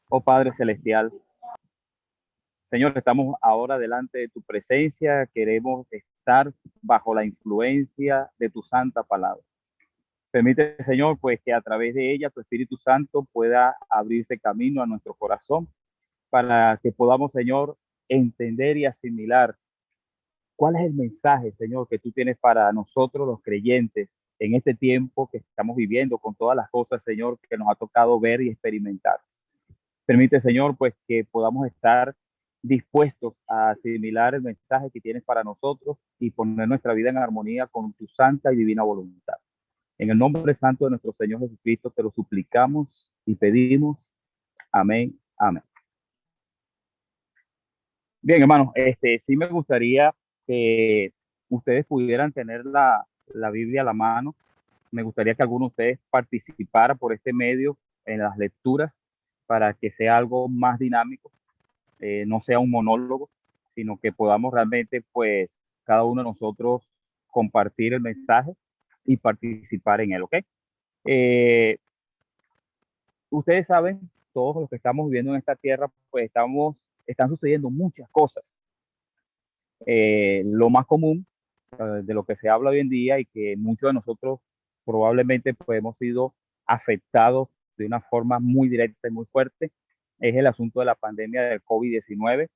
Oh Padre Celestial, Señor, estamos ahora delante de tu presencia, queremos estar bajo la influencia de tu santa palabra. Permite, Señor, pues que a través de ella tu Espíritu Santo pueda abrirse camino a nuestro corazón para que podamos, Señor, entender y asimilar cuál es el mensaje, Señor, que tú tienes para nosotros los creyentes en este tiempo que estamos viviendo con todas las cosas, Señor, que nos ha tocado ver y experimentar. Permite, Señor, pues que podamos estar dispuestos a asimilar el mensaje que tienes para nosotros y poner nuestra vida en armonía con tu santa y divina voluntad. En el nombre santo de nuestro Señor Jesucristo te lo suplicamos y pedimos. Amén. Amén. Bien, hermanos, sí me gustaría que ustedes pudieran tener la Biblia a la mano. Me gustaría que alguno de ustedes participara por este medio en las lecturas para que sea algo más dinámico, no sea un monólogo, sino que podamos realmente, pues, cada uno de nosotros compartir el mensaje y participar en él, ¿ok? Eh, Ustedes saben, todos los que estamos viviendo en esta tierra, pues están sucediendo muchas cosas. Lo más común de lo que se habla hoy en día y que muchos de nosotros probablemente pues, hemos sido afectados de una forma muy directa y muy fuerte es el asunto de la pandemia del COVID-19,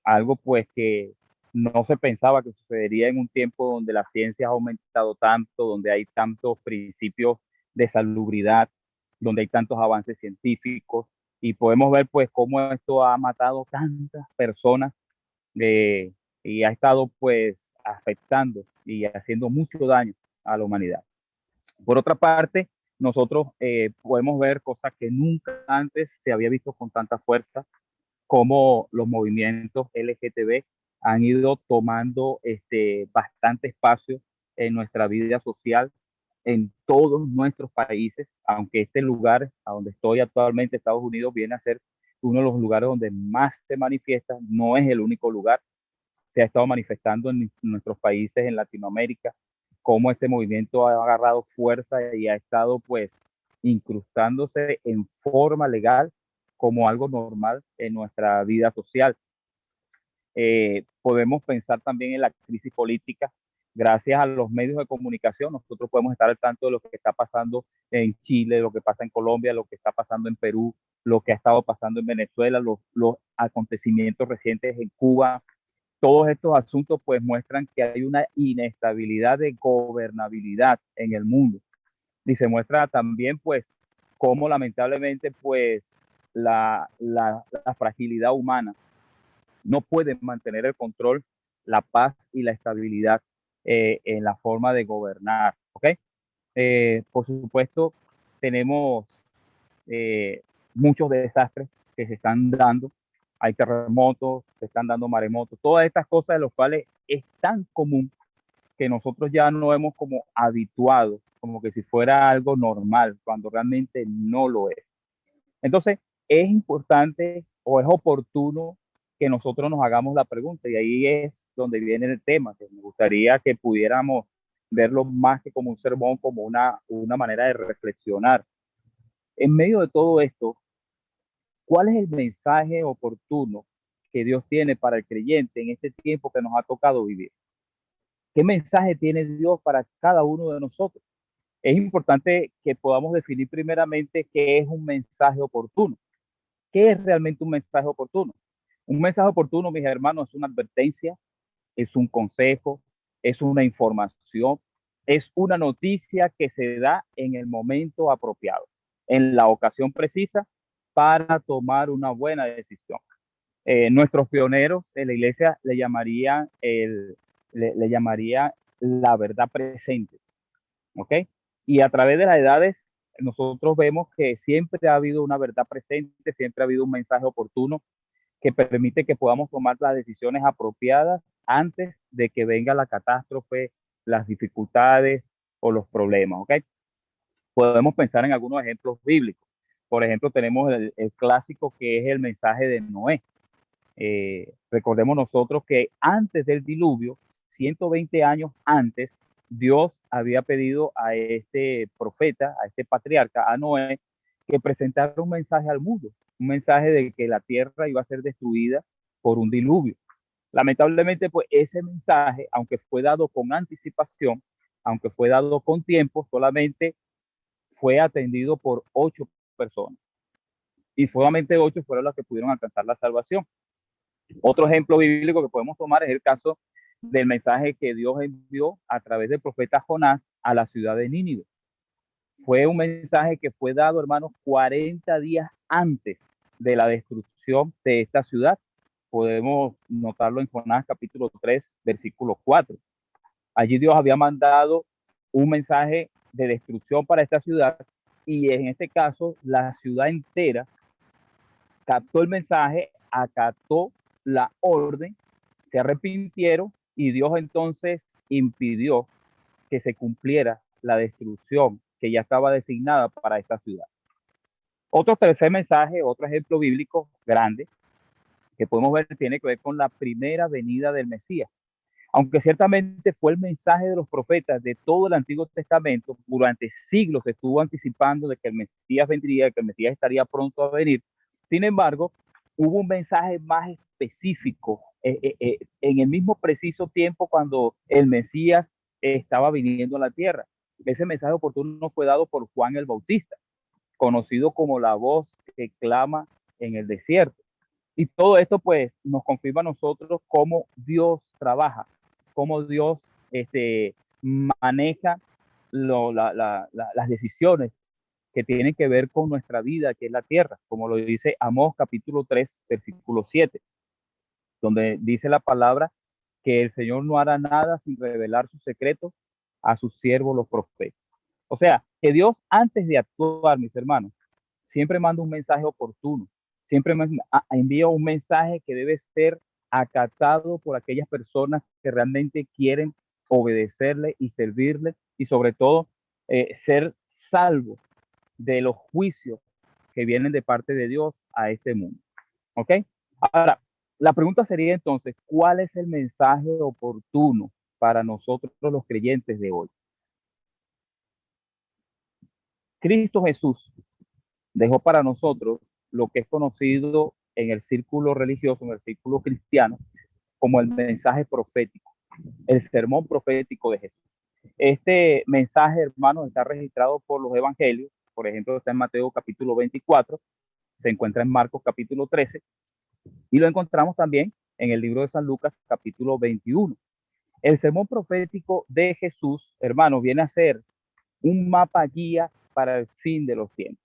algo pues que no se pensaba que sucedería en un tiempo donde la ciencia ha aumentado tanto, donde hay tantos principios de salubridad, donde hay tantos avances científicos y podemos ver pues cómo esto ha matado tantas personas de, y ha estado pues afectando y haciendo mucho daño a la humanidad. Por otra parte, nosotros podemos ver cosas que nunca antes se había visto con tanta fuerza, como los movimientos LGTB han ido tomando bastante espacio en nuestra vida social en todos nuestros países, aunque este lugar a donde estoy actualmente, Estados Unidos, viene a ser uno de los lugares donde más se manifiesta, no es el único lugar, se ha estado manifestando en nuestros países en Latinoamérica, cómo este movimiento ha agarrado fuerza y ha estado pues incrustándose en forma legal como algo normal en nuestra vida social. Podemos pensar también en la crisis política. Gracias a los medios de comunicación, nosotros podemos estar al tanto de lo que está pasando en Chile, lo que pasa en Colombia, lo que está pasando en Perú, lo que ha estado pasando en Venezuela, los acontecimientos recientes en Cuba. Todos estos asuntos pues muestran que hay una inestabilidad de gobernabilidad en el mundo y se muestra también pues cómo lamentablemente pues la fragilidad humana no puede mantener el control, la paz y la estabilidad en la forma de gobernar, ¿ok? Por supuesto, tenemos eh, muchos desastres que se están dando. Hay terremotos, se están dando maremotos, todas estas cosas de las cuales es tan común que nosotros ya no hemos como habituado, como que si fuera algo normal, cuando realmente no lo es. Entonces, es importante o es oportuno que nosotros nos hagamos la pregunta y ahí es donde viene el tema, que me gustaría que pudiéramos verlo más que como un sermón, como una manera de reflexionar. En medio de todo esto, ¿cuál es el mensaje oportuno que Dios tiene para el creyente en este tiempo que nos ha tocado vivir? ¿Qué mensaje tiene Dios para cada uno de nosotros? Es importante que podamos definir primeramente qué es un mensaje oportuno. ¿Qué es realmente un mensaje oportuno? Un mensaje oportuno, mis hermanos, es una advertencia, es un consejo, es una información, es una noticia que se da en el momento apropiado, en la ocasión precisa para tomar una buena decisión. Nuestros pioneros en la iglesia le llamaría la verdad presente, ¿ok? Y a través de las edades, nosotros vemos que siempre ha habido una verdad presente, siempre ha habido un mensaje oportuno que permite que podamos tomar las decisiones apropiadas antes de que venga la catástrofe, las dificultades o los problemas, ¿ok? Podemos pensar en algunos ejemplos bíblicos. Por ejemplo, tenemos el clásico que es el mensaje de Noé. Recordemos nosotros que antes del diluvio, 120 años antes, Dios había pedido a este profeta, a este patriarca, a Noé, que presentara un mensaje al mundo, un mensaje de que la tierra iba a ser destruida por un diluvio. Lamentablemente, pues ese mensaje, aunque fue dado con anticipación, aunque fue dado con tiempo, solamente fue atendido por 8 personas. Y solamente 8 fueron las que pudieron alcanzar la salvación. Otro ejemplo bíblico que podemos tomar es el caso del mensaje que Dios envió a través del profeta Jonás a la ciudad de Nínive. Fue un mensaje que fue dado, hermanos, 40 días antes de la destrucción de esta ciudad. Podemos notarlo en Jonás capítulo 3, versículo 4. Allí Dios había mandado un mensaje de destrucción para esta ciudad y en este caso la ciudad entera captó el mensaje, acató la orden, se arrepintieron y Dios entonces impidió que se cumpliera la destrucción que ya estaba designada para esta ciudad. Otro tercer mensaje, otro ejemplo bíblico grande que podemos ver tiene que ver con la primera venida del Mesías. Aunque ciertamente fue el mensaje de los profetas de todo el Antiguo Testamento, durante siglos se estuvo anticipando de que el Mesías vendría, de que el Mesías estaría pronto a venir. Sin embargo, hubo un mensaje más específico en el mismo preciso tiempo cuando el Mesías estaba viniendo a la tierra. Ese mensaje oportuno fue dado por Juan el Bautista, conocido como la voz que clama en el desierto. Y todo esto pues nos confirma a nosotros cómo Dios trabaja, cómo Dios maneja las decisiones que tienen que ver con nuestra vida, que es la tierra, como lo dice Amós capítulo 3, versículo 7, donde dice la palabra que el Señor no hará nada sin revelar sus secretos a sus siervos los profetas. O sea, que Dios antes de actuar, mis hermanos, siempre manda un mensaje oportuno, siempre envía un mensaje que debe ser acatado por aquellas personas que realmente quieren obedecerle y servirle y sobre todo ser salvos de los juicios que vienen de parte de Dios a este mundo. ¿Ok? Ahora, la pregunta sería entonces, ¿cuál es el mensaje oportuno para nosotros los creyentes de hoy? Cristo Jesús dejó para nosotros lo que es conocido en el círculo religioso, en el círculo cristiano, como el mensaje profético, el sermón profético de Jesús. Este mensaje, hermanos, está registrado por los evangelios. Por ejemplo, está en Mateo capítulo 24, se encuentra en Marcos capítulo 13 y lo encontramos también en el libro de San Lucas capítulo 21. El sermón profético de Jesús, hermanos, viene a ser un mapa guía para el fin de los tiempos.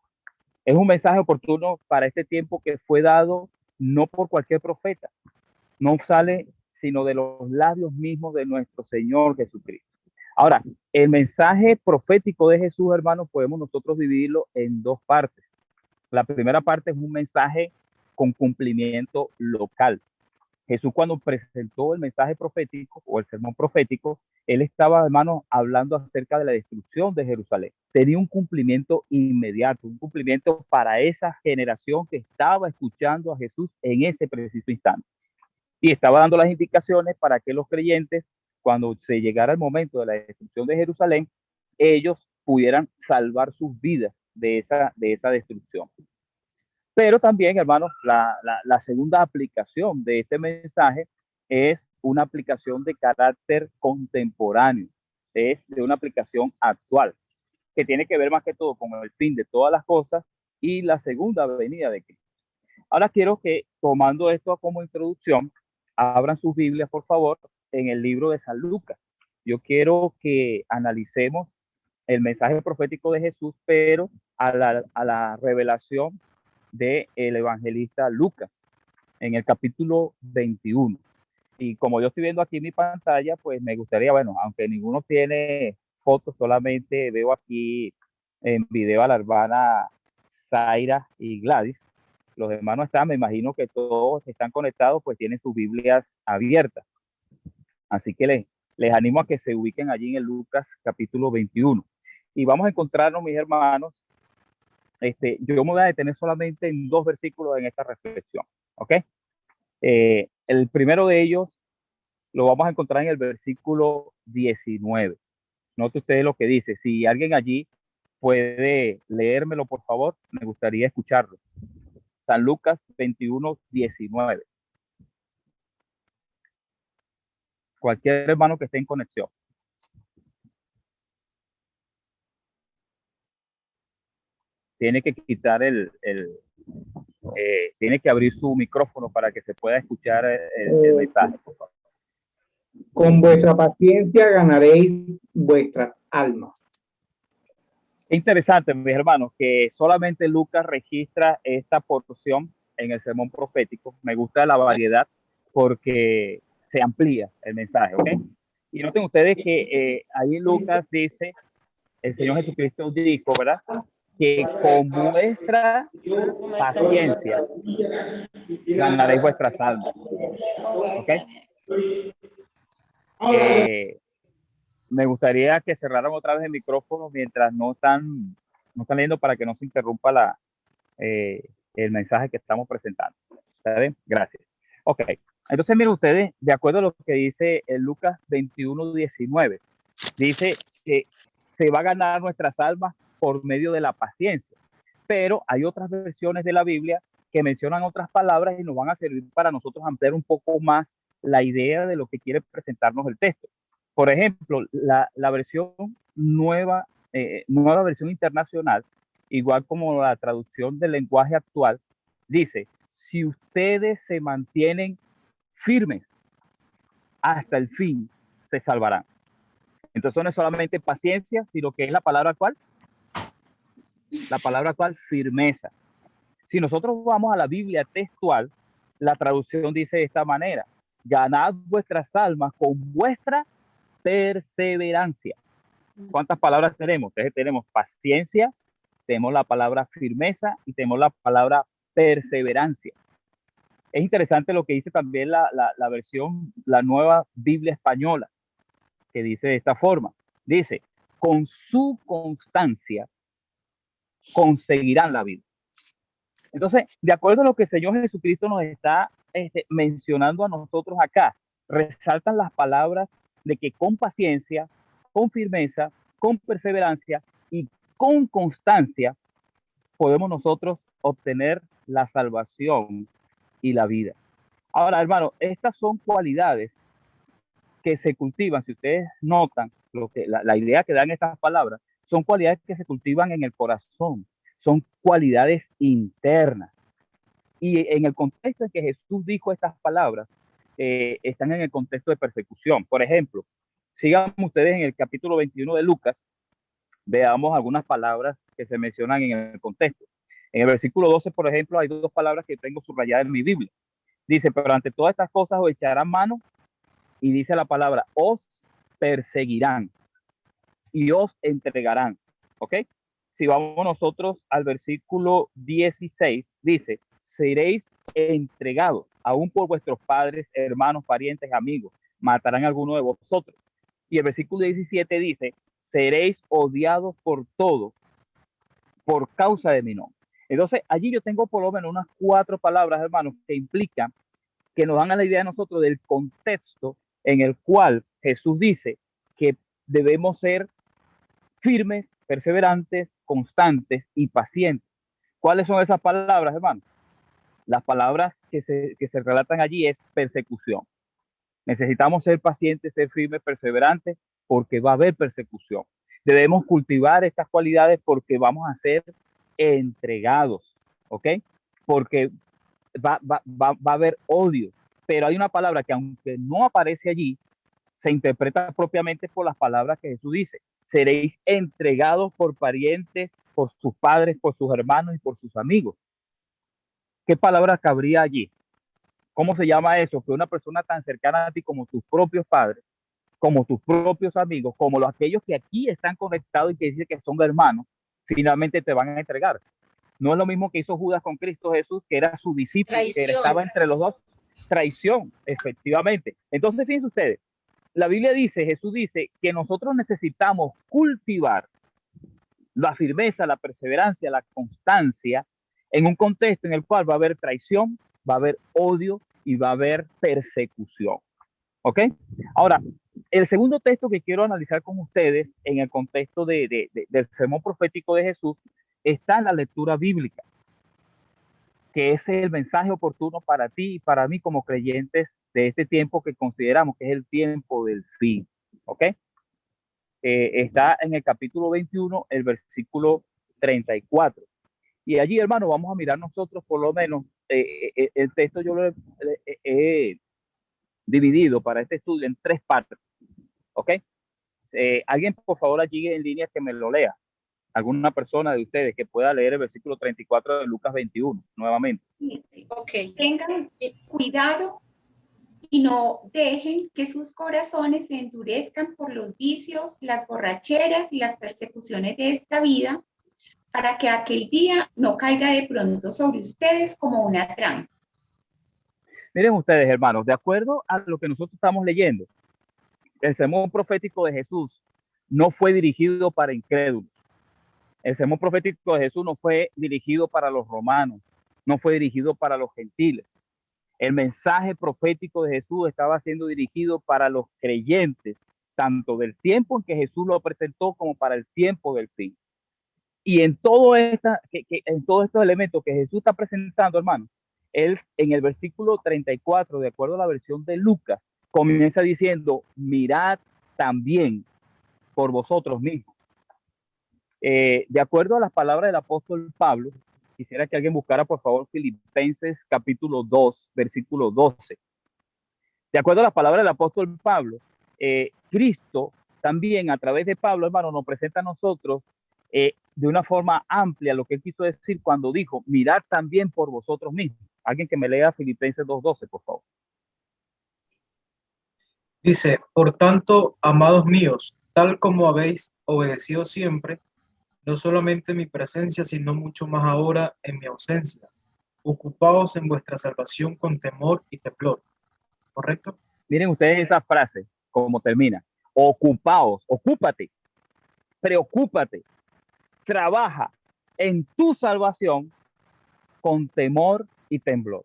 Es un mensaje oportuno para este tiempo que fue dado no por cualquier profeta, no sale sino de los labios mismos de nuestro Señor Jesucristo. Ahora, el mensaje profético de Jesús, hermanos, podemos nosotros dividirlo en dos partes. La primera parte es un mensaje con cumplimiento local. Jesús cuando presentó el mensaje profético o el sermón profético, él estaba, hermanos, hablando acerca de la destrucción de Jerusalén. Tenía un cumplimiento inmediato, un cumplimiento para esa generación que estaba escuchando a Jesús en ese preciso instante. Y estaba dando las indicaciones para que los creyentes, cuando se llegara el momento de la destrucción de Jerusalén, ellos pudieran salvar sus vidas de esa destrucción. Pero también, hermanos, la segunda aplicación de este mensaje es una aplicación de carácter contemporáneo, es de una aplicación actual, que tiene que ver más que todo con el fin de todas las cosas y la segunda venida de Cristo. Ahora quiero que, tomando esto como introducción, abran sus Biblias, por favor, en el libro de San Lucas. Yo quiero que analicemos el mensaje profético de Jesús, pero a la revelación del evangelista Lucas en el capítulo 21. Y como yo estoy viendo aquí en mi pantalla, pues me gustaría, bueno, aunque ninguno tiene fotos, solamente veo aquí en video a la hermana Zaira y Gladys. Los hermanos están, me imagino que todos están conectados, pues tienen sus Biblias abiertas. Así que les animo a que se ubiquen allí en el Lucas capítulo 21. Y vamos a encontrarnos, mis hermanos, yo me voy a detener solamente en dos versículos en esta reflexión, ¿ok? El primero de ellos lo vamos a encontrar en el versículo 19. Note ustedes lo que dice. Si alguien allí puede leérmelo, por favor. Me gustaría escucharlo. San Lucas 21:19. Cualquier hermano que esté en conexión. Tiene que quitar tiene que abrir su micrófono para que se pueda escuchar el mensaje, por favor. Con vuestra paciencia ganaréis vuestras almas. Qué interesante, mis hermanos, que solamente Lucas registra esta porción en el sermón profético. Me gusta la variedad porque se amplía el mensaje, ¿ok? Y noten ustedes que ahí Lucas dice, el Señor Jesucristo dijo, ¿verdad? Que con vuestra paciencia ganaréis vuestras almas, ¿ok? Me gustaría que cerraran otra vez el micrófono mientras no están leyendo para que no se interrumpa el mensaje que estamos presentando. ¿Está bien? Gracias. Ok. Entonces, miren ustedes, de acuerdo a lo que dice el Lucas 21:19, dice que se va a ganar nuestras almas por medio de la paciencia. Pero hay otras versiones de la Biblia que mencionan otras palabras y nos van a servir para nosotros ampliar un poco más la idea de lo que quiere presentarnos el texto. Por ejemplo, la versión nueva versión internacional, igual como la traducción del lenguaje actual, dice, si ustedes se mantienen firmes hasta el fin, se salvarán. Entonces no es solamente paciencia, sino que es la palabra cual, firmeza. Si nosotros vamos a la Biblia textual, la traducción dice de esta manera, ganad vuestras almas con vuestra perseverancia. ¿Cuántas palabras tenemos? Entonces tenemos paciencia, tenemos la palabra firmeza y tenemos la palabra perseverancia. Es interesante lo que dice también la versión, la nueva Biblia española, que dice de esta forma. Dice, con su constancia conseguirán la vida. Entonces, de acuerdo a lo que el Señor Jesucristo nos está mencionando a nosotros acá, resaltan las palabras de que con paciencia, con firmeza, con perseverancia y con constancia podemos nosotros obtener la salvación y la vida. Ahora, hermano, estas son cualidades que se cultivan. Si ustedes notan la idea que dan estas palabras, son cualidades que se cultivan en el corazón, son cualidades internas. Y en el contexto en que Jesús dijo estas palabras, están en el contexto de persecución. Por ejemplo, sigan ustedes en el capítulo 21 de Lucas, veamos algunas palabras que se mencionan en el contexto. En el versículo 12, por ejemplo, hay dos palabras que tengo subrayadas en mi Biblia. Dice, pero ante todas estas cosas os echarán mano, y dice la palabra, os perseguirán y os entregarán. ¿Ok? Si vamos nosotros al versículo 16, dice, seréis entregados, aún por vuestros padres, hermanos, parientes, amigos, matarán a alguno de vosotros. Y el versículo 17 dice, seréis odiados por todos por causa de mi nombre. Entonces, allí yo tengo por lo menos unas 4 palabras, hermanos, que implican, que nos dan a la idea de nosotros del contexto en el cual Jesús dice que debemos ser firmes, perseverantes, constantes y pacientes. ¿Cuáles son esas palabras, hermano? Las palabras que se relatan allí es persecución. Necesitamos ser pacientes, ser firmes, perseverantes, porque va a haber persecución. Debemos cultivar estas cualidades porque vamos a ser entregados, ¿ok? Porque va a haber odio. Pero hay una palabra que, aunque no aparece allí, se interpreta propiamente por las palabras que Jesús dice. Seréis entregados por parientes, por sus padres, por sus hermanos y por sus amigos. ¿Qué palabra cabría allí? ¿Cómo se llama eso? Que una persona tan cercana a ti como tus propios padres, como tus propios amigos, como aquellos que aquí están conectados y que dicen que son hermanos, finalmente te van a entregar. No es lo mismo que hizo Judas con Cristo Jesús, que era su discípulo, traición, que estaba entre los dos. Traición, efectivamente. Entonces, fíjense ustedes, la Biblia dice, Jesús dice que nosotros necesitamos cultivar la firmeza, la perseverancia, la constancia en un contexto en el cual va a haber traición, va a haber odio y va a haber persecución. ¿Ok? Ahora, El segundo texto que quiero analizar con ustedes en el contexto del sermón profético de Jesús está en la lectura bíblica, que es el mensaje oportuno para ti y para mí como creyentes de este tiempo que consideramos que es el tiempo del fin. ¿Ok? Está en el capítulo 21, el versículo 34. Y allí, hermano, vamos a mirar nosotros por lo menos, el texto yo lo he dividido para este estudio en 3 partes. ¿Ok? Alguien, por favor, allí en línea que me lo lea. Alguna persona de ustedes que pueda leer el versículo 34 de Lucas 21, nuevamente. Ok, tengan cuidado y no dejen que sus corazones se endurezcan por los vicios, las borracheras y las persecuciones de esta vida, para que aquel día no caiga de pronto sobre ustedes como una trampa. Miren ustedes, hermanos, de acuerdo a lo que nosotros estamos leyendo, el sermón profético de Jesús no fue dirigido para incrédulos. El sermón profético de Jesús no fue dirigido para los romanos, no fue dirigido para los gentiles. El mensaje profético de Jesús estaba siendo dirigido para los creyentes, tanto del tiempo en que Jesús lo presentó como para el tiempo del fin. Y en todo en todos estos elementos que Jesús está presentando, hermano, él en el versículo 34, de acuerdo a la versión de Lucas, comienza diciendo, mirad también por vosotros mismos. De acuerdo a las palabras del apóstol Pablo, quisiera que alguien buscara, por favor, Filipenses capítulo 2, versículo 12. De acuerdo a las palabras del apóstol Pablo, Cristo también a través de Pablo, hermano, nos presenta a nosotros de una forma amplia lo que él quiso decir cuando dijo, mirad también por vosotros mismos. Alguien que me lea Filipenses 2:12, por favor. Dice, por tanto, amados míos, tal como habéis obedecido siempre, no solamente en mi presencia, sino mucho más ahora en mi ausencia, ocupaos en vuestra salvación con temor y temblor. ¿Correcto? Miren ustedes esa frase, como termina. Ocupaos, ocúpate, preocúpate, trabaja en tu salvación con temor y temblor.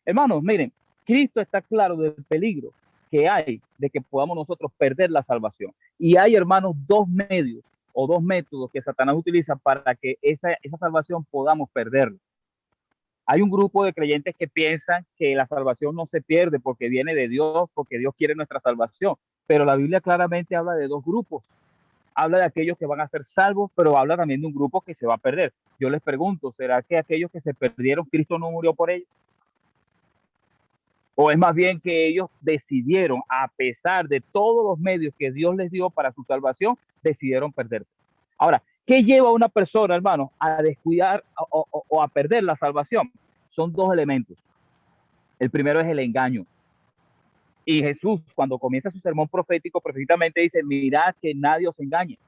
Hermanos, miren, Cristo está claro del peligro que hay de que podamos nosotros perder la salvación. Y hay, hermanos, 2 medios o 2 métodos que Satanás utiliza para que esa salvación podamos perderla. Hay un grupo de creyentes que piensan que la salvación no se pierde porque viene de Dios, porque Dios quiere nuestra salvación. Pero la Biblia claramente habla de 2 grupos. Habla de aquellos que van a ser salvos, pero habla también de un grupo que se va a perder. Yo les pregunto, ¿será que aquellos que se perdieron, Cristo no murió por ellos? ¿O es más bien que ellos decidieron, a pesar de todos los medios que Dios les dio para su salvación, decidieron perderse? Ahora, ¿qué lleva a una persona, hermano, a descuidar o a perder la salvación? Son 2 elementos. El primero es el engaño. Y Jesús, cuando comienza su sermón profético, precisamente dice, mirad que nadie os engañe.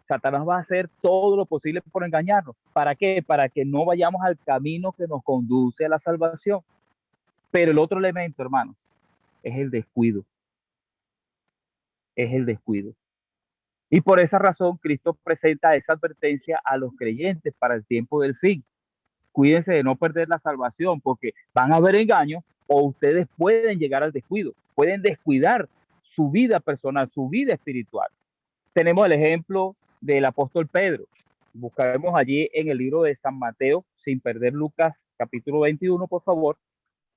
Satanás va a hacer todo lo posible por engañarnos. ¿Para qué? Para que no vayamos al camino que nos conduce a la salvación. Pero el otro elemento, hermanos, es el descuido. Es el descuido. Y por esa razón, Cristo presenta esa advertencia a los creyentes para el tiempo del fin. Cuídense de no perder la salvación, porque van a haber engaños o ustedes pueden llegar al descuido. Pueden descuidar su vida personal, su vida espiritual. Tenemos el ejemplo del apóstol Pedro. Buscaremos allí en el libro de San Mateo, sin perder Lucas capítulo 21, por favor.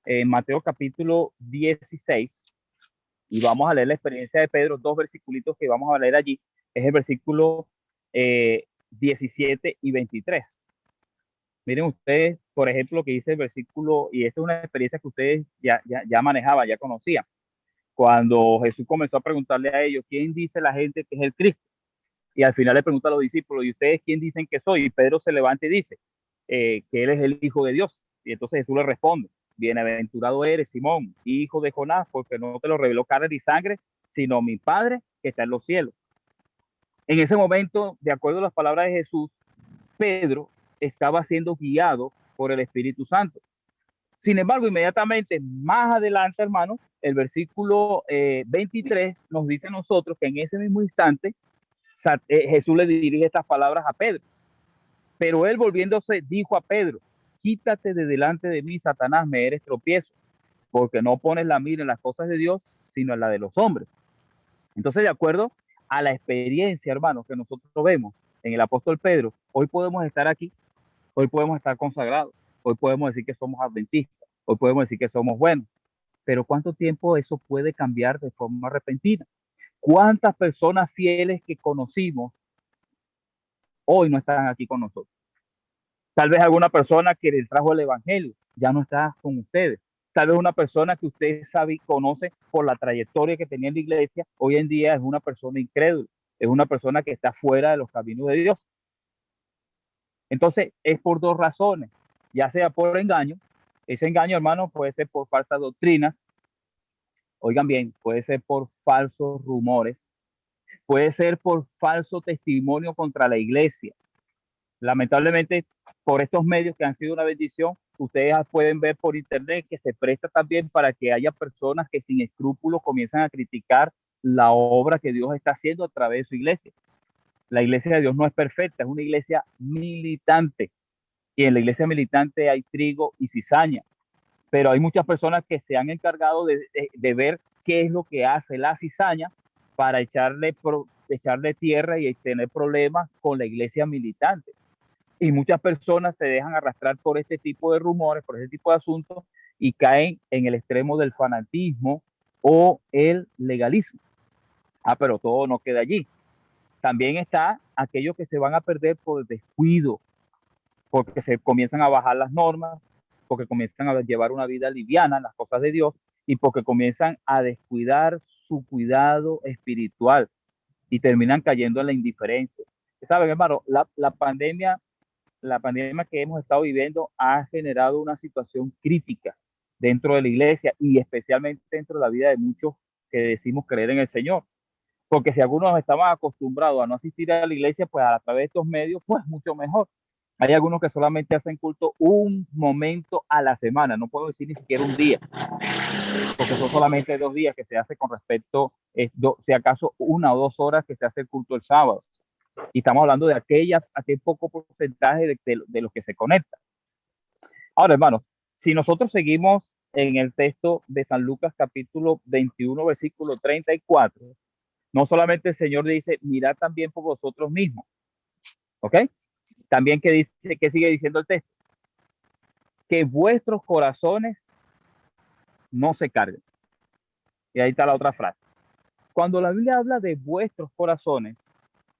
En Mateo capítulo 16. Y vamos a leer la experiencia de Pedro, 2 versículos que vamos a leer allí. Es el versículo 17 y 23. Miren ustedes, por ejemplo, lo que dice el versículo, y esta es una experiencia que ustedes ya manejaban, ya conocían. Cuando Jesús comenzó a preguntarle a ellos, ¿quién dice la gente que es el Cristo? Y al final le pregunta a los discípulos, ¿y ustedes quién dicen que soy? Y Pedro se levanta y dice que él es el Hijo de Dios. Y entonces Jesús le responde, bienaventurado eres, Simón, hijo de Jonás, porque no te lo reveló carne ni sangre, sino mi Padre que está en los cielos. En ese momento, de acuerdo a las palabras de Jesús, Pedro estaba siendo guiado por el Espíritu Santo. Sin embargo, inmediatamente más adelante, hermano, el versículo 23 nos dice a nosotros que en ese mismo instante Jesús le dirige estas palabras a Pedro. Pero él, volviéndose, dijo a Pedro, quítate de delante de mí, Satanás, me eres tropiezo, porque no pones la mira en las cosas de Dios, sino en la de los hombres. Entonces, de acuerdo a la experiencia, hermanos, que nosotros vemos en el apóstol Pedro, hoy podemos estar aquí, hoy podemos estar consagrados, hoy podemos decir que somos adventistas, hoy podemos decir que somos buenos, pero ¿cuánto tiempo eso puede cambiar de forma repentina? ¿Cuántas personas fieles que conocimos hoy no están aquí con nosotros? Tal vez alguna persona que les trajo el evangelio ya no está con ustedes. Tal vez una persona que usted sabe y conoce por la trayectoria que tenía en la iglesia, hoy en día es una persona incrédula, es una persona que está fuera de los caminos de Dios. Entonces, es por dos razones, ya sea por engaño, ese engaño, hermano, puede ser por falsas doctrinas, oigan bien, puede ser por falsos rumores, puede ser por falso testimonio contra la iglesia. Lamentablemente, por estos medios que han sido una bendición, ustedes pueden ver por internet que se presta también para que haya personas que sin escrúpulos comienzan a criticar la obra que Dios está haciendo a través de su iglesia. La iglesia de Dios no es perfecta, es una iglesia militante. Y en la iglesia militante hay trigo y cizaña. Pero hay muchas personas que se han encargado de ver qué es lo que hace la cizaña para echarle tierra y tener problemas con la iglesia militante. Y muchas personas se dejan arrastrar por este tipo de rumores, por este tipo de asuntos, y caen en el extremo del fanatismo o el legalismo. Pero todo no queda allí. También está aquellos que se van a perder por el descuido, porque se comienzan a bajar las normas, porque comienzan a llevar una vida liviana en las cosas de Dios y porque comienzan a descuidar su cuidado espiritual y terminan cayendo en la indiferencia. Saben, hermano, la pandemia que hemos estado viviendo ha generado una situación crítica dentro de la iglesia y especialmente dentro de la vida de muchos que decimos creer en el Señor. Porque si algunos estaban acostumbrados a no asistir a la iglesia, pues a través de estos medios, pues mucho mejor. Hay algunos que solamente hacen culto un momento a la semana, no puedo decir ni siquiera un día, porque son solamente 2 días que se hace con respecto, si acaso 1 o 2 horas que se hace el culto el sábado. Y estamos hablando de aquel poco porcentaje de los que se conectan. Ahora, hermanos, si nosotros seguimos en el texto de San Lucas capítulo 21, versículo 34, no solamente el Señor dice, mirad también por vosotros mismos, ¿ok? También que sigue diciendo el texto, que vuestros corazones no se carguen. Y ahí está la otra frase. Cuando la Biblia habla de vuestros corazones,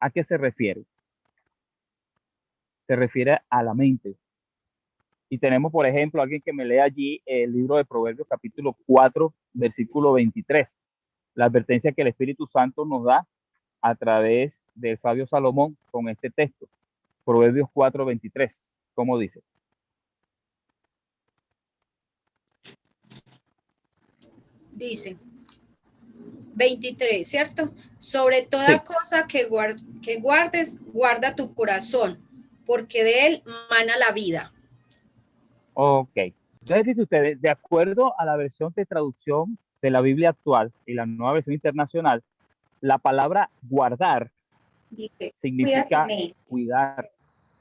¿a qué se refiere? Se refiere a la mente. Y tenemos, por ejemplo, alguien que me lee allí el libro de Proverbios, capítulo 4, versículo 23. La advertencia que el Espíritu Santo nos da a través del sabio Salomón con este texto. Proverbios 4, 23. ¿Cómo dice? Dice 23, ¿cierto? Sobre toda cosa que guardes, guarda tu corazón, porque de él mana la vida. Ok. Entonces dice usted, de acuerdo a la versión de traducción de la Biblia actual y la nueva versión internacional, la palabra guardar Dice, significa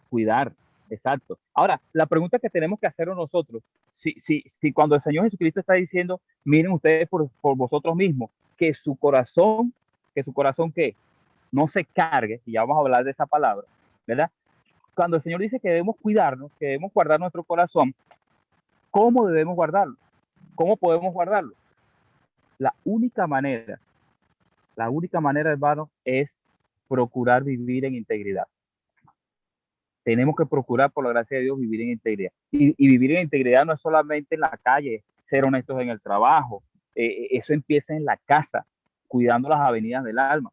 cuidar. Exacto. Ahora, la pregunta que tenemos que hacernos nosotros, si cuando el Señor Jesucristo está diciendo, miren ustedes por vosotros mismos, que su corazón ¿qué? No se cargue, y ya vamos a hablar de esa palabra, ¿verdad? Cuando el Señor dice que debemos cuidarnos, que debemos guardar nuestro corazón, ¿cómo debemos guardarlo? ¿Cómo podemos guardarlo? La única manera, hermano, es procurar vivir en integridad. Tenemos que procurar, por la gracia de Dios, vivir en integridad. Y vivir en integridad no es solamente en la calle, ser honestos en el trabajo. Eso empieza en la casa, cuidando las avenidas del alma.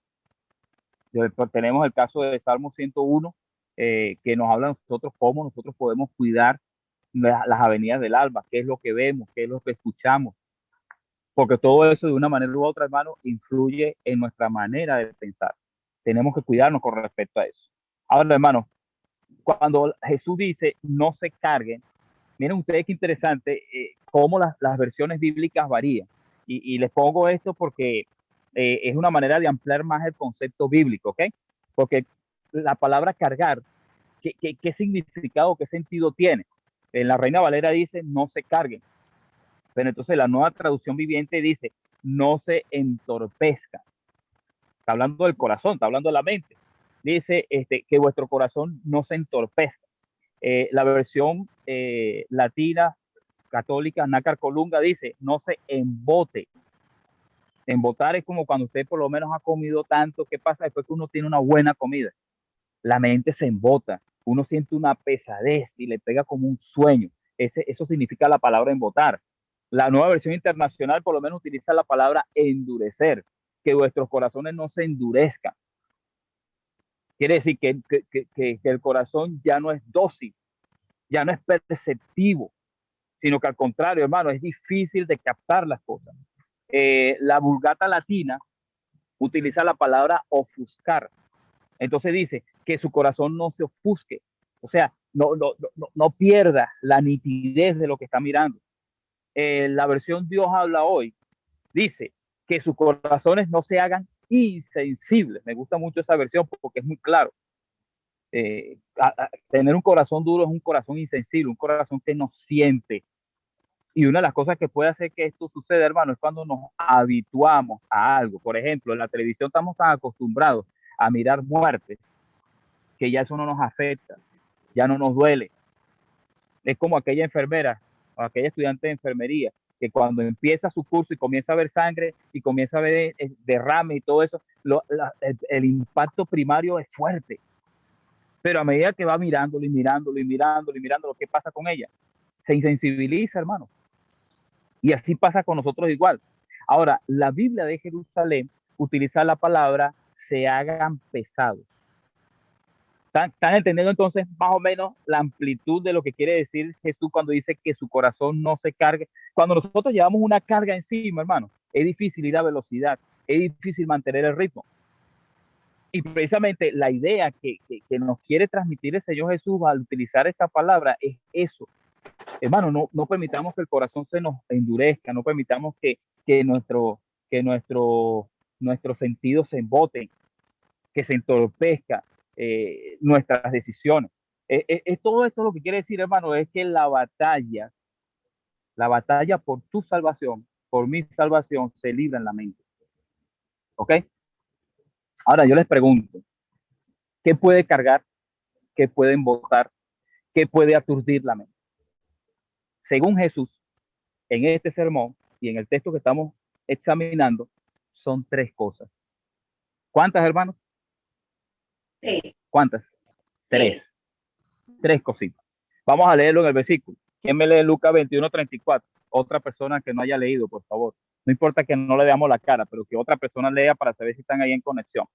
Tenemos el caso del Salmo 101, que nos habla de nosotros cómo nosotros podemos cuidar las avenidas del alma, qué es lo que vemos, qué es lo que escuchamos, porque todo eso de una manera u otra, hermano, influye en nuestra manera de pensar. Tenemos que cuidarnos con respecto a eso. Ahora, hermano, cuando Jesús dice no se carguen, miren ustedes qué interesante cómo las versiones bíblicas varían. Y les pongo esto porque es una manera de ampliar más el concepto bíblico, ¿ok? Porque la palabra cargar, ¿qué significado, qué sentido tiene? En la Reina Valera dice no se carguen, pero entonces la Nueva Traducción Viviente dice no se entorpezcan. está hablando del corazón, está hablando de la mente. Dice que vuestro corazón no se entorpezca. La versión latina católica, Nácar Colunga, dice no se embote. Embotar es como cuando usted por lo menos ha comido tanto. ¿Qué pasa después que uno tiene una buena comida? La mente se embota, uno siente una pesadez y le pega como un sueño. Eso significa la palabra embotar. La Nueva Versión Internacional por lo menos utiliza la palabra endurecer, que vuestros corazones no se endurezcan. Quiere decir que el corazón ya no es dócil, ya no es perceptivo, sino que al contrario, hermano, es difícil de captar las cosas. La Vulgata Latina utiliza la palabra ofuscar. Entonces dice que su corazón no se ofusque, o sea, no pierda la nitidez de lo que está mirando. La versión Dios habla hoy dice que sus corazones no se hagan insensibles. Me gusta mucho esa versión porque es muy claro. Tener un corazón duro es un corazón insensible, un corazón que no siente. Y una de las cosas que puede hacer que esto suceda, hermano, es cuando nos habituamos a algo. Por ejemplo, en la televisión estamos tan acostumbrados a mirar muertes que ya eso no nos afecta, ya no nos duele. Es como aquella enfermera o aquella estudiante de enfermería que cuando empieza su curso y comienza a ver sangre y comienza a ver derrame y todo eso, el impacto primario es fuerte. Pero a medida que va mirándolo y mirándolo y mirándolo y mirándolo, ¿qué pasa con ella? Se insensibiliza, hermano. Y así pasa con nosotros igual. Ahora, la Biblia de Jerusalén utiliza la palabra se hagan pesados. ¿Están entendiendo entonces más o menos la amplitud de lo que quiere decir Jesús cuando dice que su corazón no se cargue? Cuando nosotros llevamos una carga encima, hermano, es difícil ir a velocidad, es difícil mantener el ritmo. Y precisamente la idea que nos quiere transmitir el Señor Jesús al utilizar esta palabra es eso. Hermano, no permitamos que el corazón se nos endurezca, no permitamos que nuestros sentidos se emboten, que se entorpezca nuestras decisiones. Todo esto lo que quiere decir, hermano, es que la batalla por tu salvación, por mi salvación, se libra en la mente. ¿Ok? Ahora yo les pregunto, ¿qué puede cargar? ¿Qué puede embotar? ¿Qué puede aturdir la mente? Según Jesús, en este sermón y en el texto que estamos examinando, son 3 cosas. ¿Cuántas, hermanos? 3. ¿Cuántas? 3. 3 cositas. Vamos a leerlo en el versículo. ¿Quién me lee Lucas 21:34? Otra persona que no haya leído, por favor. No importa que no le veamos la cara, pero que otra persona lea para saber si están ahí en conexión.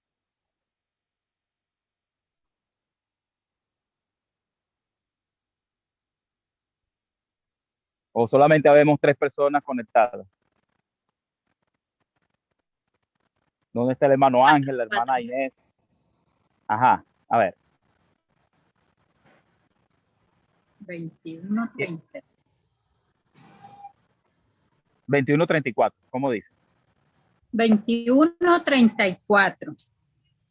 O solamente habemos 3 personas conectadas. ¿Dónde está el hermano Ángel, la hermana Inés? Ajá, a ver. 21:30. 21:34, ¿cómo dice? 21:34.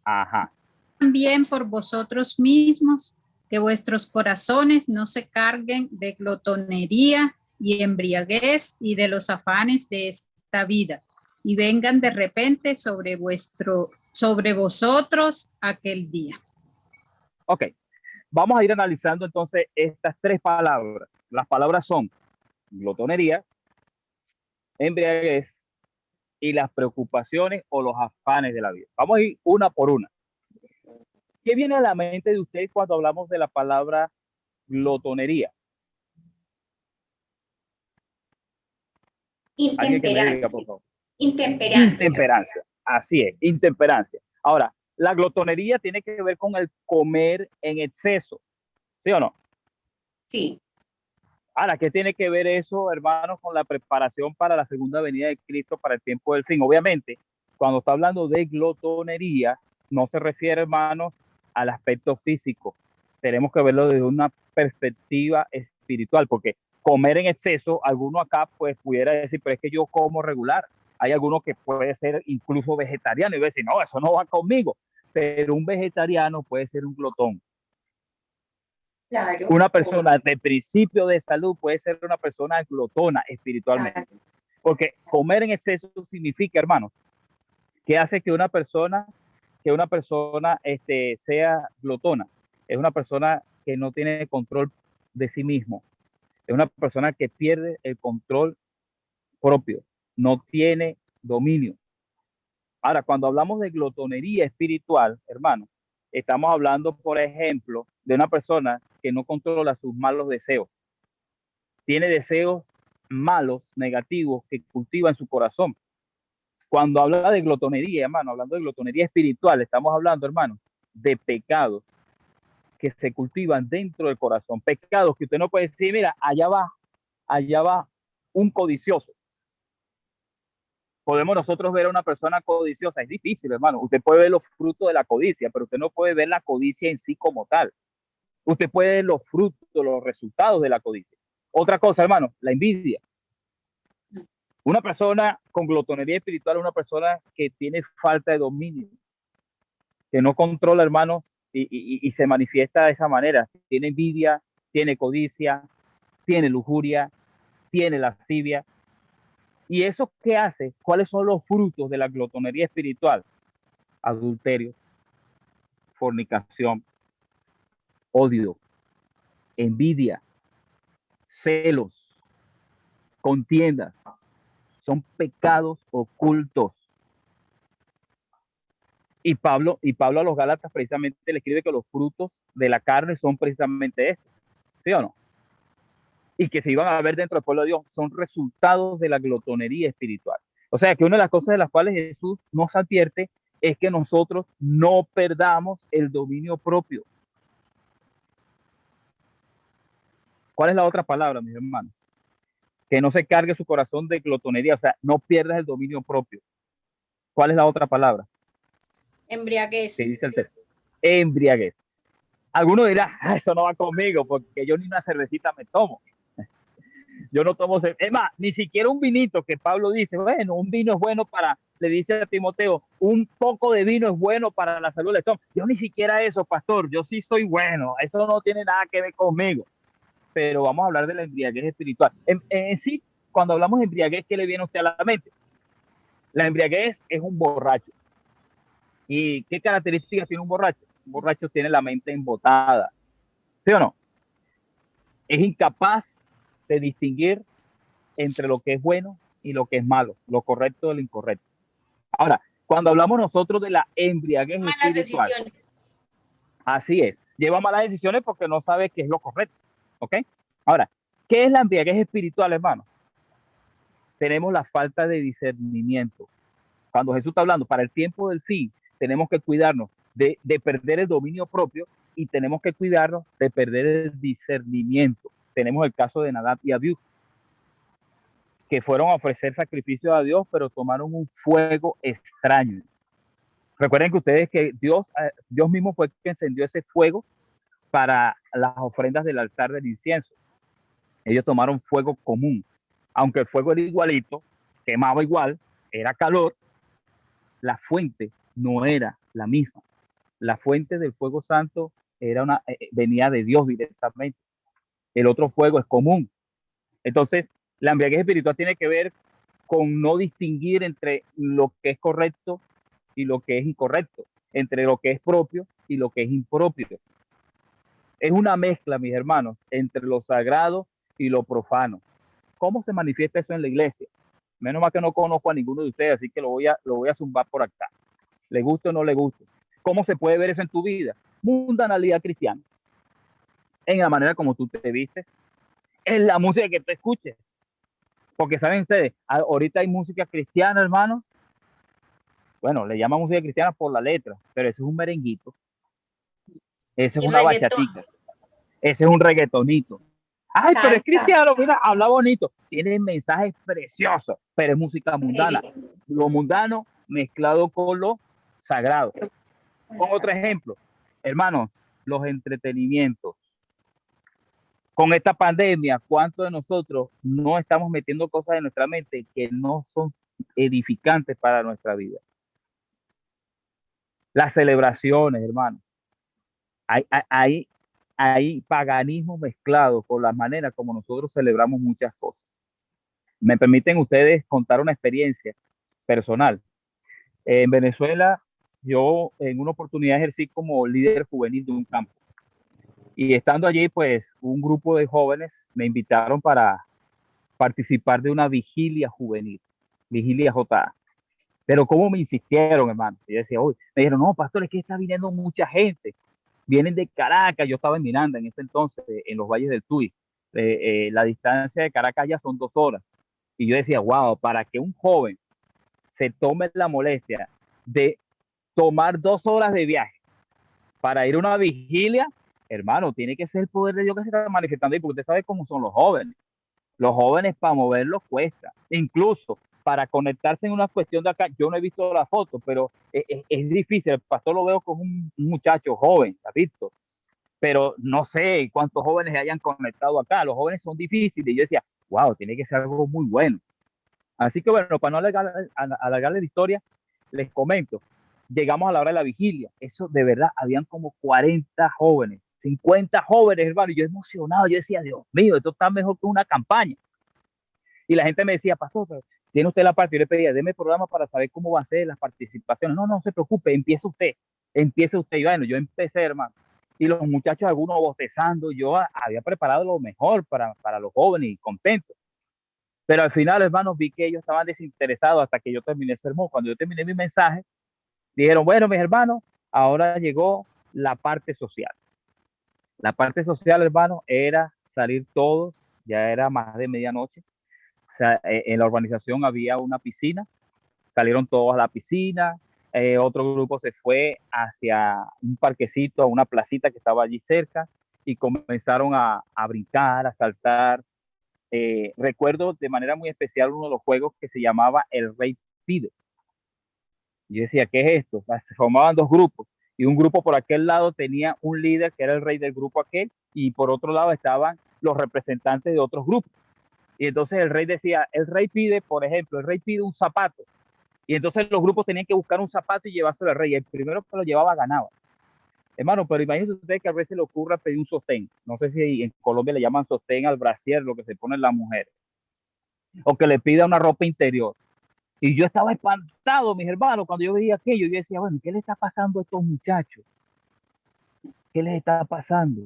Ajá. También por vosotros mismos, que vuestros corazones no se carguen de glotonería y embriaguez y de los afanes de esta vida, y vengan de repente sobre vosotros aquel día. Ok, vamos a ir analizando entonces estas 3 palabras. Las palabras son glotonería, embriaguez y las preocupaciones o los afanes de la vida. Vamos a ir una por una. ¿Qué viene a la mente de ustedes cuando hablamos de la palabra glotonería? Intemperancia. Por favor. Intemperancia. Así es, intemperancia. Ahora, la glotonería tiene que ver con el comer en exceso, ¿sí o no? Sí. Ahora, ¿qué tiene que ver eso, hermanos, con la preparación para la segunda venida de Cristo para el tiempo del fin? Obviamente, cuando está hablando de glotonería, no se refiere, hermanos, al aspecto físico. Tenemos que verlo desde una perspectiva espiritual, porque comer en exceso, alguno acá pues pudiera decir, pero es que yo como regular. Hay algunos que puede ser incluso vegetariano y decir, no, eso no va conmigo. Pero un vegetariano puede ser un glotón. Claro. Una persona de principio de salud puede ser una persona glotona espiritualmente. Claro. Porque comer en exceso significa, hermanos, ¿Qué hace que una persona sea glotona? Es una persona que no tiene control de sí mismo. Es una persona que pierde el control propio, no tiene dominio. Ahora, cuando hablamos de glotonería espiritual, hermano, estamos hablando, por ejemplo, de una persona que no controla sus malos deseos. Tiene deseos malos, negativos, que cultiva en su corazón. Cuando habla de glotonería, hermano, hablando de glotonería espiritual, estamos hablando, hermano, de pecados que se cultivan dentro del corazón. Pecados que usted no puede decir, mira, allá va un codicioso. Podemos nosotros ver a una persona codiciosa, es difícil, hermano. Usted puede ver los frutos de la codicia, pero usted no puede ver la codicia en sí como tal. Usted puede ver los frutos, los resultados de la codicia. Otra cosa, hermano, la envidia. Una persona con glotonería espiritual es una persona que tiene falta de dominio, que no controla, hermano, y se manifiesta de esa manera. Tiene envidia, tiene codicia, tiene lujuria, tiene lascivia. ¿Y eso qué hace? ¿Cuáles son los frutos de la glotonería espiritual? Adulterio, fornicación, odio, envidia, celos, contiendas. Son pecados ocultos. Y Pablo a los Gálatas precisamente le escribe que los frutos de la carne son precisamente estos, ¿sí o no? Y que se iban a ver dentro del pueblo de Dios, son resultados de la glotonería espiritual. O sea que una de las cosas de las cuales Jesús nos advierte es que nosotros no perdamos el dominio propio. ¿Cuál es la otra palabra, mis hermanos? Que no se cargue su corazón de glotonería, o sea, no pierdas el dominio propio. ¿Cuál es la otra palabra? Embriaguez. Que dice el texto. Embriaguez. Alguno dirá, eso no va conmigo, porque yo ni una cervecita me tomo. Yo no tomo cerveza. Es más, ni siquiera un vinito, que Pablo dice, bueno, un vino es bueno para, le dice a Timoteo, un poco de vino es bueno para la salud del estómago. Yo ni siquiera eso, pastor, yo sí soy bueno, eso no tiene nada que ver conmigo. Pero vamos a hablar de la embriaguez espiritual. En sí, cuando hablamos de embriaguez, ¿qué le viene a usted a la mente? La embriaguez es un borracho. ¿Y qué características tiene un borracho? Un borracho tiene la mente embotada, ¿sí o no? Es incapaz de distinguir entre lo que es bueno y lo que es malo, lo correcto de lo incorrecto. Ahora, cuando hablamos nosotros de la embriaguez Malas espiritual, decisiones. así es, lleva malas decisiones porque no sabe qué es lo correcto, ¿ok? Ahora, ¿qué es la embriaguez espiritual, hermano? Tenemos la falta de discernimiento. Cuando Jesús está hablando, para el tiempo del fin, tenemos que cuidarnos de perder el dominio propio y tenemos que cuidarnos de perder el discernimiento. Tenemos el caso de Nadab y Abiú, que fueron a ofrecer sacrificios a Dios, pero tomaron un fuego extraño. Recuerden que ustedes que Dios mismo fue quien encendió ese fuego para las ofrendas del altar del incienso. Ellos tomaron fuego común. Aunque el fuego era igualito, quemaba igual, era calor, la fuente no era la misma. La fuente del fuego santo venía de Dios directamente. El otro fuego es común. Entonces, la embriaguez espiritual tiene que ver con no distinguir entre lo que es correcto y lo que es incorrecto, entre lo que es propio y lo que es impropio. Es una mezcla, mis hermanos, entre lo sagrado y lo profano. ¿Cómo se manifiesta eso en la iglesia? Menos mal que no conozco a ninguno de ustedes, así que lo voy a zumbar por acá. ¿Le gusta o no le gusta? ¿Cómo se puede ver eso en tu vida? Mundanalidad cristiana. En la manera como tú te vistes, en la música que tú escuches. Porque saben ustedes, ahorita hay música cristiana, hermanos. Bueno, le llaman música cristiana por la letra, pero eso es un merenguito. Eso es Y una reggaetón. bachatica. Ese es un reggaetonito. Ay, pero es cristiano, mira, habla bonito. Tiene mensajes preciosos, pero es música mundana. Lo mundano mezclado con lo sagrado. Con otro ejemplo, hermanos, los entretenimientos. Con esta pandemia, ¿cuántos de nosotros no estamos metiendo cosas en nuestra mente que no son edificantes para nuestra vida? Las celebraciones, hermanos. Hay paganismo mezclado con la manera como nosotros celebramos muchas cosas. ¿Me permiten ustedes contar una experiencia personal? En Venezuela, yo en una oportunidad ejercí como líder juvenil de un campo. Y estando allí, pues un grupo de jóvenes me invitaron para participar de una vigilia juvenil, vigilia JA. Pero cómo me insistieron, hermano. Yo decía, uy, me dijeron, no, pastor, es que está viniendo mucha gente. Vienen de Caracas, yo estaba en Miranda en ese entonces, en los valles del Tuy. La distancia de Caracas ya son 2 horas. Y yo decía, wow, para que un joven se tome la molestia de tomar 2 horas de viaje para ir a una vigilia, hermano, tiene que ser el poder de Dios que se está manifestando ahí, porque usted sabe cómo son los jóvenes. Los jóvenes para moverlos cuesta. Incluso para conectarse en una cuestión de acá, yo no he visto la foto, pero es difícil. El pastor lo veo con un muchacho joven, ¿has visto? Pero no sé cuántos jóvenes hayan conectado acá. Los jóvenes son difíciles. Y yo decía, wow, tiene que ser algo muy bueno. Así que bueno, para no alargarle la historia, les comento, llegamos a la hora de la vigilia, eso de verdad, habían como 40 jóvenes, 50 jóvenes, hermano, y yo emocionado, yo decía, Dios mío, esto está mejor que una campaña. Y la gente me decía, pastor, ¿tiene usted la parte? Yo le pedía, deme el programa para saber cómo va a ser las participaciones. No, no se preocupe, empiece usted. Y bueno, yo empecé, hermano. Y los muchachos, algunos bostezando, yo había preparado lo mejor para los jóvenes y contentos. Pero al final, hermanos, vi que ellos estaban desinteresados hasta que yo terminé el sermón. Cuando yo terminé mi mensaje, dijeron, bueno, mis hermanos, ahora llegó la parte social. La parte social, hermano, era salir todos, ya era más de medianoche. O sea, en la urbanización había una piscina, salieron todos a la piscina, otro grupo se fue hacia un parquecito, a una placita que estaba allí cerca, y comenzaron a brincar, a saltar. Recuerdo de manera muy especial uno de los juegos que se llamaba El Rey Pide. Yo decía, ¿qué es esto? Se formaban 2 grupos, y un grupo por aquel lado tenía un líder que era el rey del grupo aquel, y por otro lado estaban los representantes de otros grupos. Y entonces el rey decía, el rey pide, por ejemplo, el rey pide un zapato. Y entonces los grupos tenían que buscar un zapato y llevárselo al rey. El primero que lo llevaba ganaba. Hermano, pero imagínense ustedes que a veces le ocurra pedir un sostén. No sé si en Colombia le llaman sostén al brasier, lo que se pone las mujeres. O que le pida una ropa interior. Y yo estaba espantado, mis hermanos, cuando yo veía aquello. Yo decía, bueno, ¿qué le está pasando a estos muchachos? ¿Qué les está pasando?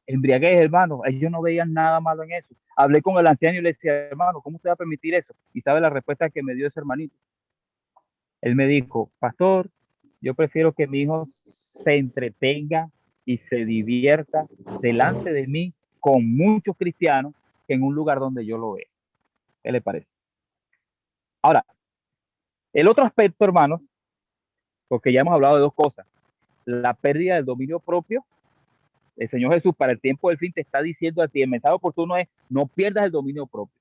Embriaguez, hermano. Ellos no veían nada malo en eso. Hablé con el anciano y le decía, hermano, ¿cómo usted va a permitir eso? Y sabe la respuesta que me dio ese hermanito. Él me dijo, pastor, yo prefiero que mi hijo se entretenga y se divierta delante de mí con muchos cristianos que en un lugar donde yo lo vea. ¿Qué le parece? Ahora, el otro aspecto, hermanos, porque ya hemos hablado de 2 cosas, la pérdida del dominio propio. El Señor Jesús para el tiempo del fin te está diciendo a ti, el mensaje oportuno es, no pierdas el dominio propio.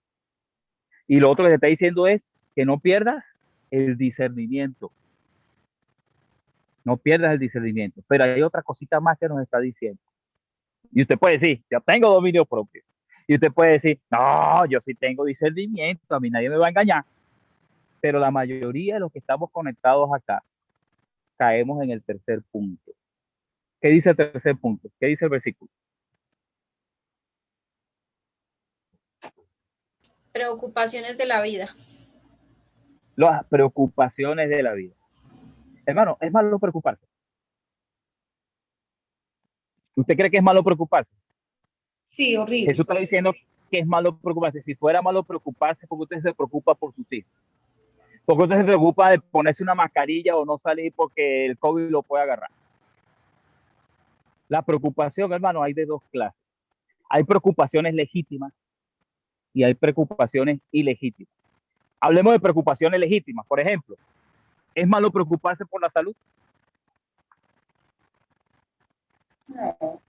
Y lo otro que te está diciendo es que no pierdas el discernimiento. No pierdas el discernimiento. Pero hay otra cosita más que nos está diciendo. Y usted puede decir, yo tengo dominio propio. Y usted puede decir, no, yo sí tengo discernimiento, a mí nadie me va a engañar. Pero la mayoría de los que estamos conectados acá caemos en el tercer punto. ¿Qué dice el tercer punto? ¿Qué dice el versículo? Preocupaciones de la vida. Las preocupaciones de la vida. Hermano, ¿es malo preocuparse? ¿Usted cree que es malo preocuparse? Sí, horrible. Jesús está diciendo que es malo preocuparse. Si fuera malo preocuparse, ¿por qué usted se preocupa por sus hijos? ¿Por qué usted se preocupa de ponerse una mascarilla o no salir porque el COVID lo puede agarrar? La preocupación, hermano, hay de 2 clases. Hay preocupaciones legítimas y hay preocupaciones ilegítimas. Hablemos de preocupaciones legítimas. Por ejemplo, ¿es malo preocuparse por la salud? No.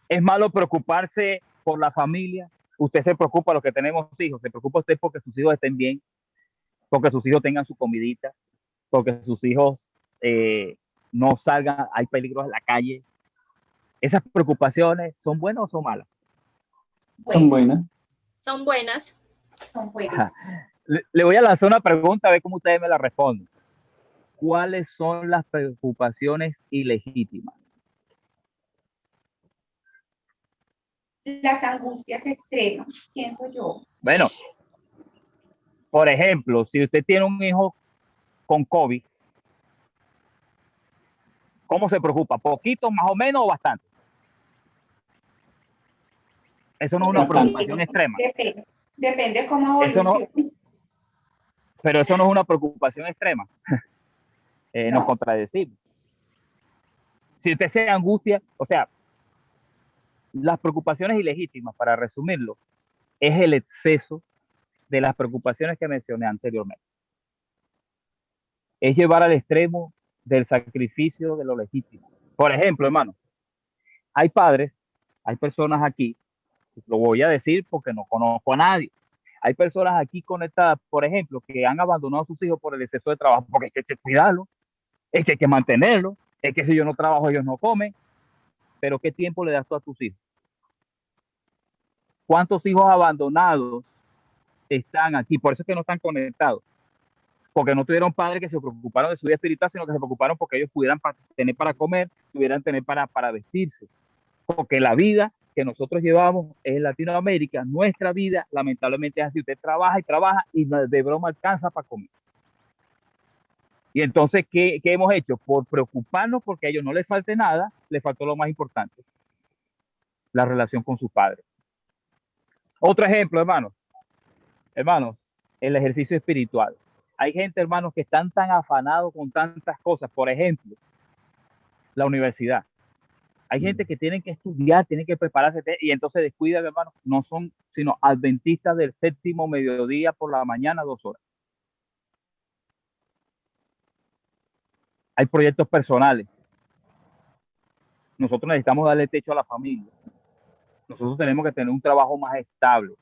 ¿Es malo preocuparse por la familia? Usted se preocupa, los que tenemos hijos, se preocupa usted porque sus hijos estén bien, porque sus hijos tengan su comidita, porque sus hijos no salgan, hay peligros en la calle. ¿Esas preocupaciones son buenas o son malas? Son buenas. Son buenas. Son buenas. Le voy a lanzar una pregunta a ver cómo ustedes me la responden. ¿Cuáles son las preocupaciones ilegítimas? Las angustias extremas, pienso yo. Bueno, por ejemplo, si usted tiene un hijo con COVID ¿Cómo se preocupa? ¿Poquito, más o menos o bastante? Eso no es una Bastante. preocupación extrema. Depende cómo Eso no, evolucione. pero eso no es una preocupación extrema. Nos No. contradecimos. Si usted se angustia, o sea, las preocupaciones ilegítimas, para resumirlo, es el exceso de las preocupaciones que mencioné anteriormente. Es llevar al extremo del sacrificio de lo legítimo. Por ejemplo, hermano, hay padres, hay personas aquí, lo voy a decir porque no conozco a nadie. Hay personas aquí conectadas, por ejemplo, que han abandonado a sus hijos por el exceso de trabajo, porque hay que cuidarlo, es que hay que mantenerlo, es que si yo no trabajo, ellos no comen. Pero ¿qué tiempo le das tú a tus hijos? ¿Cuántos hijos abandonados están aquí? Por eso es que no están conectados. Porque no tuvieron padres que se preocuparon de su vida espiritual, sino que se preocuparon porque ellos pudieran tener para comer, pudieran tener para vestirse. Porque la vida que nosotros llevamos en Latinoamérica, nuestra vida, lamentablemente es así. Usted trabaja y de broma alcanza para comer. Y entonces, ¿qué hemos hecho? Por preocuparnos porque a ellos no les falte nada, les faltó lo más importante, la relación con sus padres. Otro ejemplo, hermanos, el ejercicio espiritual. Hay gente, hermanos, que están tan afanados con tantas cosas. Por ejemplo, la universidad. Hay gente que tienen que estudiar, tienen que prepararse y entonces descuidan, hermanos, no son sino adventistas del séptimo mediodía por la mañana, 2 horas. Hay proyectos personales. Nosotros necesitamos darle techo a la familia. Nosotros tenemos que tener un trabajo más estable.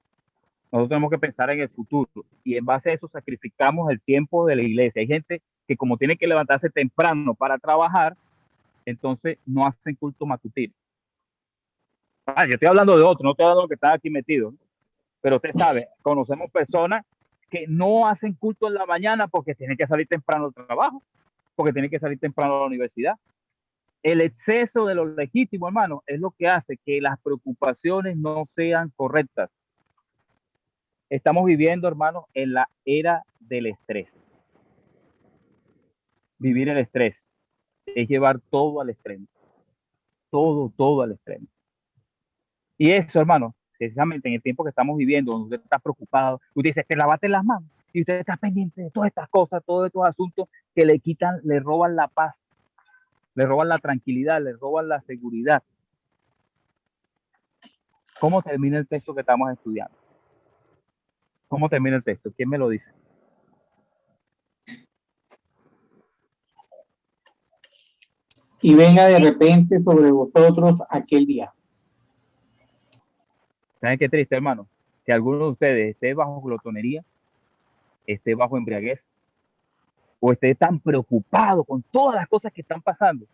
Nosotros tenemos que pensar en el futuro y en base a eso sacrificamos el tiempo de la iglesia. Hay gente que como tiene que levantarse temprano para trabajar, entonces no hacen culto matutino. Yo estoy hablando de otro, no estoy hablando de los que están aquí metidos, pero usted sabe, conocemos personas que no hacen culto en la mañana porque tienen que salir temprano al trabajo, porque tienen que salir temprano a la universidad. El exceso de lo legítimo, hermano, es lo que hace que las preocupaciones no sean correctas. Estamos viviendo, hermano, en la era del estrés. Vivir el estrés es llevar todo al extremo. Todo al extremo. Y eso, hermano, precisamente en el tiempo que estamos viviendo, donde usted está preocupado, usted dice que lavate las manos y usted está pendiente de todas estas cosas, todos estos asuntos que le quitan, le roban la paz, le roban la tranquilidad, le roban la seguridad. ¿Cómo termina el texto que estamos estudiando? ¿Cómo termina el texto? ¿Quién me lo dice? Y venga de repente sobre vosotros aquel día. ¿Saben qué triste, hermano? Que alguno de ustedes esté bajo glotonería, esté bajo embriaguez, o esté tan preocupado con todas las cosas que están pasando,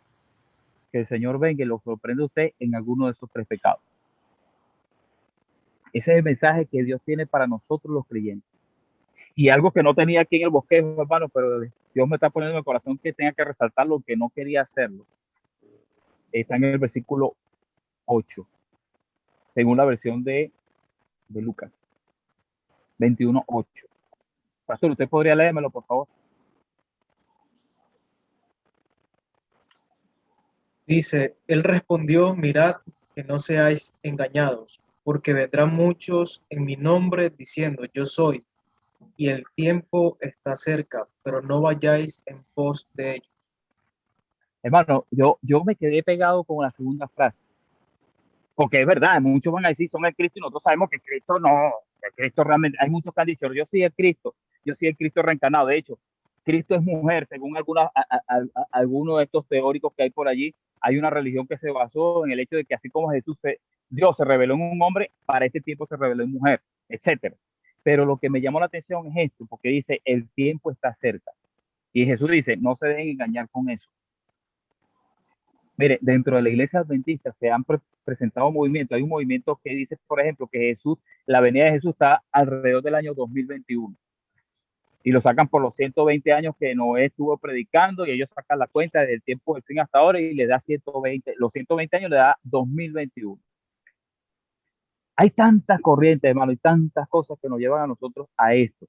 que el Señor venga y lo sorprende a usted en alguno de esos 3 pecados. Ese es el mensaje que Dios tiene para nosotros los creyentes. Y algo que no tenía aquí en el bosquejo, hermano, pero Dios me está poniendo en el corazón que tenga que resaltar lo que no quería hacerlo. Está en el versículo 8, según la versión de Lucas 21:8. Pastor, ¿usted podría leérmelo, por favor? Dice, él respondió, mirad que no seáis engañados, porque vendrán muchos en mi nombre diciendo, yo soy, y el tiempo está cerca, pero no vayáis en pos de ellos. Hermano, yo me quedé pegado con la segunda frase, porque es verdad, muchos van a decir, son el Cristo, y nosotros sabemos que Cristo no, que Cristo realmente, hay muchos que han dicho, yo soy el Cristo reencarnado. De hecho, Cristo es mujer, según algunos de estos teóricos que hay por allí. Hay una religión que se basó en el hecho de que así como Dios se reveló en un hombre, para este tiempo se reveló en mujer, etcétera. Pero lo que me llamó la atención es esto, porque dice, el tiempo está cerca. Y Jesús dice, no se dejen engañar con eso. Mire, dentro de la iglesia adventista se han presentado movimientos. Hay un movimiento que dice, por ejemplo, que la venida de Jesús está alrededor del año 2021. Y lo sacan por los 120 años que Noé estuvo predicando, y ellos sacan la cuenta desde el tiempo del fin hasta ahora y le da 120, los 120 años le da 2021. Hay tantas corrientes, hermano, y tantas cosas que nos llevan a nosotros a esto.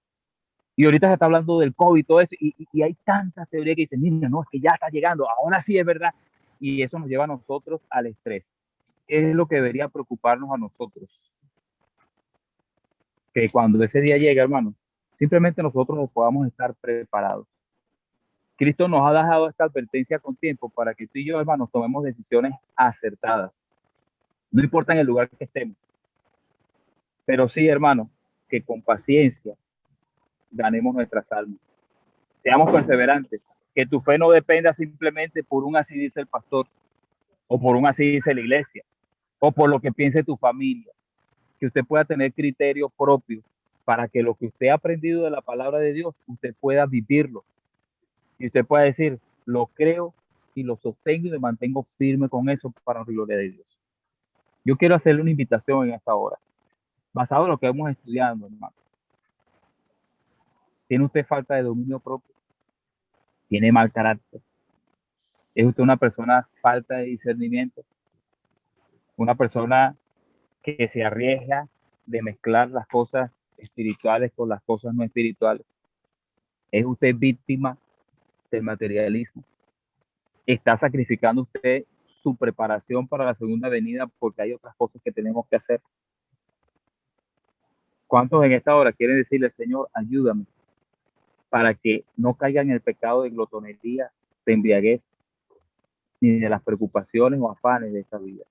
Y ahorita se está hablando del COVID y todo eso, y hay tantas teorías que dicen, mira, no, es que ya está llegando, ahora sí es verdad y eso nos lleva a nosotros al estrés. ¿Qué es lo que debería preocuparnos a nosotros? Que cuando ese día llegue, hermano, simplemente nosotros podamos estar preparados. Cristo nos ha dejado esta advertencia con tiempo para que tú y yo, hermanos, tomemos decisiones acertadas. No importa en el lugar que estemos. Pero sí, hermano, que con paciencia ganemos nuestras almas. Seamos perseverantes. Que tu fe no dependa simplemente por un así dice el pastor, o por un así dice la iglesia, o por lo que piense tu familia. Que usted pueda tener criterio propio para que lo que usted ha aprendido de la palabra de Dios, usted pueda vivirlo. Y usted pueda decir, lo creo y lo sostengo y me mantengo firme con eso para la gloria de Dios. Yo quiero hacerle una invitación en esta hora, basado en lo que hemos estudiado, hermano. ¿Tiene usted falta de dominio propio? ¿Tiene mal carácter? ¿Es usted una persona falta de discernimiento? ¿Una persona que se arriesga de mezclar las cosas espirituales con las cosas no espirituales? ¿Es usted víctima del materialismo? ¿Está sacrificando usted su preparación para la segunda venida porque hay otras cosas que tenemos que hacer? ¿Cuántos en esta hora quieren decirle, Señor, ayúdame para que no caiga en el pecado de glotonería, de embriaguez, ni de las preocupaciones o afanes de esta vida?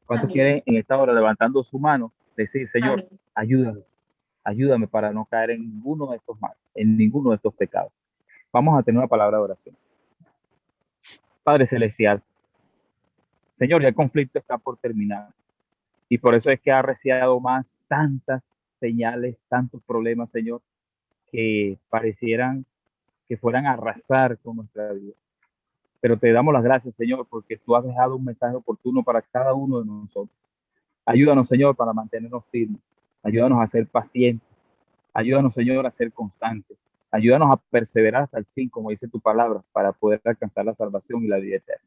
¿Cuántos Amén. quieren en esta hora, levantando su mano, decir, Señor, Amén. ayúdame, ayúdame para no caer en ninguno de estos males, en ninguno de estos pecados? Vamos a tener una palabra de oración. Padre Celestial, Señor, ya el conflicto está por terminar y por eso es que ha arreciado más tantas señales, tantos problemas, Señor, que parecieran que fueran a arrasar con nuestra vida. Pero te damos las gracias, Señor, porque tú has dejado un mensaje oportuno para cada uno de nosotros. Ayúdanos, Señor, para mantenernos firmes. Ayúdanos a ser pacientes. Ayúdanos, Señor, a ser constantes. Ayúdanos a perseverar hasta el fin, como dice tu palabra, para poder alcanzar la salvación y la vida eterna.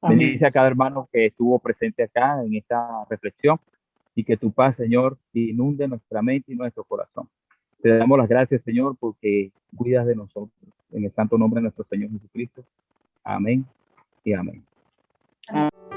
Amén. Bendice a cada hermano que estuvo presente acá en esta reflexión y que tu paz, Señor, inunde nuestra mente y nuestro corazón. Te damos las gracias, Señor, porque cuidas de nosotros. En el santo nombre de nuestro Señor Jesucristo. Amén y amén. Amén.